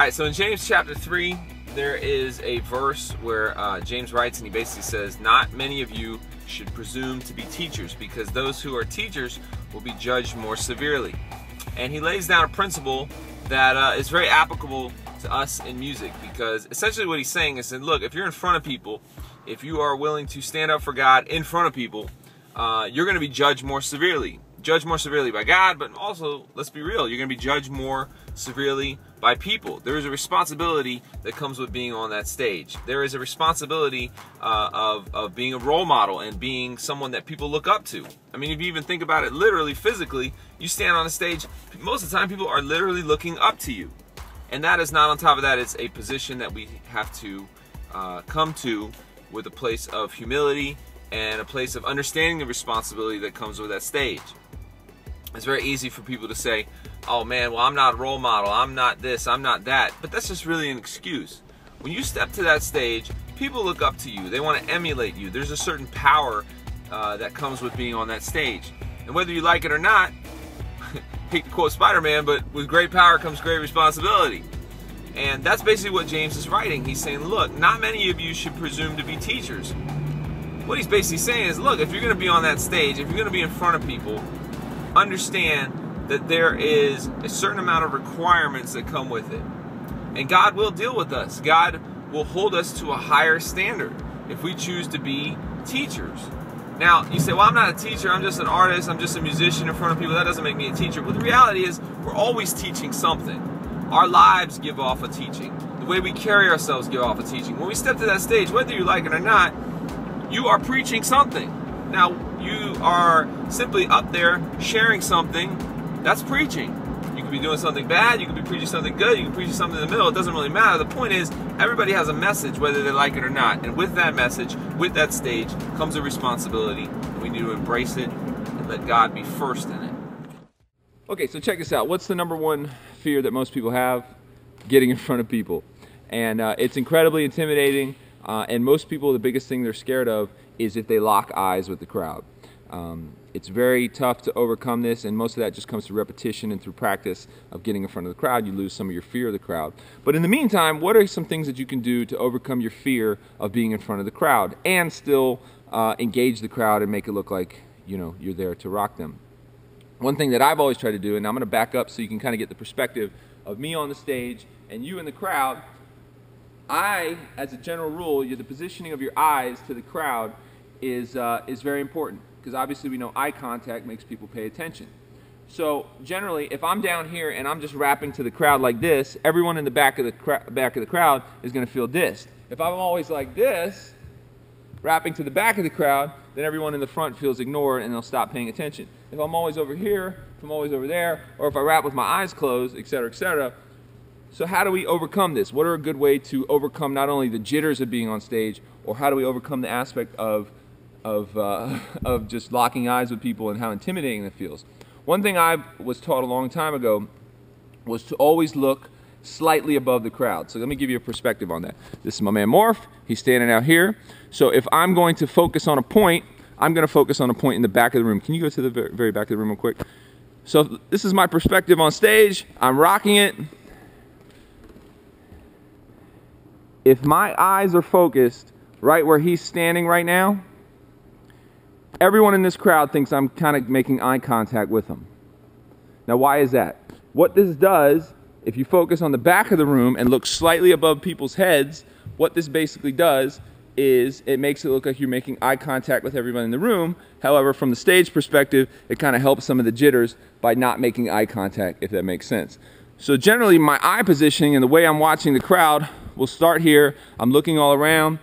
Alright, so in James chapter 3, there is a verse where James writes, and he basically says, not many of you should presume to be teachers, because those who are teachers will be judged more severely. And he lays down a principle that is very applicable to us in music, because essentially what he's saying is that, look, if you're in front of people, if you are willing to stand up for God in front of people, you're going to be judged more severely. Judged more severely by God, but also, let's be real, you're going to be judged more severely by people. There is a responsibility that comes with being on that stage. There is a responsibility of being a role model and being someone that people look up to. I mean, if you even think about it literally, physically, you stand on a stage, most of the time people are literally looking up to you. And that is not, on top of that, it's a position that we have to come to with a place of humility and a place of understanding the responsibility that comes with that stage. It's very easy for people to say, oh man, well, I'm not a role model, I'm not this, I'm not that. But that's just really an excuse. When you step to that stage, people look up to you. They want to emulate you. There's a certain power that comes with being on that stage. And whether you like it or not, hate to quote Spider-Man, but with great power comes great responsibility. And that's basically what James is writing. He's saying, look, not many of you should presume to be teachers. What he's basically saying is, look, if you're going to be on that stage, if you're going to be in front of people, understand that there is a certain amount of requirements that come with it. And God will deal with us. God will hold us to a higher standard if we choose to be teachers. Now, you say, well, I'm not a teacher, I'm just an artist, I'm just a musician in front of people, that doesn't make me a teacher. But the reality is, we're always teaching something. Our lives give off a teaching. The way we carry ourselves give off a teaching. When we step to that stage, whether you like it or not, you are preaching something. Now, you are simply up there sharing something. That's preaching. You could be doing something bad, you could be preaching something good, you could be preaching something in the middle. It doesn't really matter. The point is, everybody has a message, whether they like it or not. And with that message, with that stage, comes a responsibility. We need to embrace it and let God be first in it. Okay, so check this out. What's the number one fear that most people have? Getting in front of people. And it's incredibly intimidating. And most people, the biggest thing they're scared of is if they lock eyes with the crowd. It's very tough to overcome this, and most of that just comes through repetition and through practice of getting in front of the crowd. You lose some of your fear of the crowd. But in the meantime, what are some things that you can do to overcome your fear of being in front of the crowd and still engage the crowd and make it look like, you know, you're there to rock them? One thing that I've always tried to do, and I'm going to back up so you can kind of get the perspective of me on the stage and you in the crowd. As a general rule, the positioning of your eyes to the crowd is very important, because obviously we know eye contact makes people pay attention. So generally, if I'm down here and I'm just rapping to the crowd like this, everyone in the back of the crowd is going to feel dissed. If I'm always like this, rapping to the back of the crowd, then everyone in the front feels ignored and they'll stop paying attention. If I'm always over here, if I'm always over there, or if I rap with my eyes closed, etc., etc. So how do we overcome this? What are a good way to overcome not only the jitters of being on stage, or how do we overcome the aspect of just locking eyes with people and how intimidating it feels? One thing I was taught a long time ago was to always look slightly above the crowd. So let me give you a perspective on that. This is my man Morph. He's standing out here. So if I'm going to focus on a point, I'm going to focus on a point in the back of the room. Can you go to the very back of the room real quick? So this is my perspective on stage. I'm rocking it. If my eyes are focused right where he's standing right now, everyone in this crowd thinks I'm kind of making eye contact with him. Now, why is that? What this does, if you focus on the back of the room and look slightly above people's heads, what this basically does is it makes it look like you're making eye contact with everyone in the room. However, from the stage perspective, it kind of helps some of the jitters by not making eye contact, if that makes sense. So generally, my eye positioning and the way I'm watching the crowd will start here. I'm looking all around.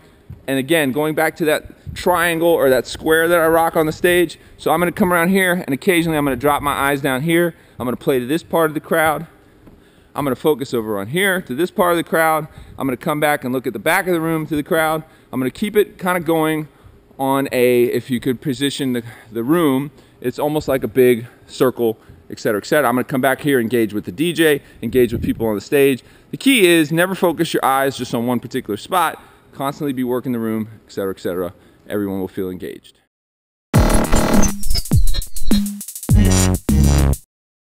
And again, going back to that triangle or that square that I rock on the stage. So I'm going to come around here, and occasionally I'm going to drop my eyes down here. I'm going to play to this part of the crowd. I'm going to focus over on here to this part of the crowd. I'm going to come back and look at the back of the room to the crowd. I'm going to keep it kind of going on a, if you could position the room, it's almost like a big circle, etc., etc. I'm going to come back here, engage with the DJ, engage with people on the stage. The key is never focus your eyes just on one particular spot. Constantly be working the room, etc., etc. Everyone will feel engaged.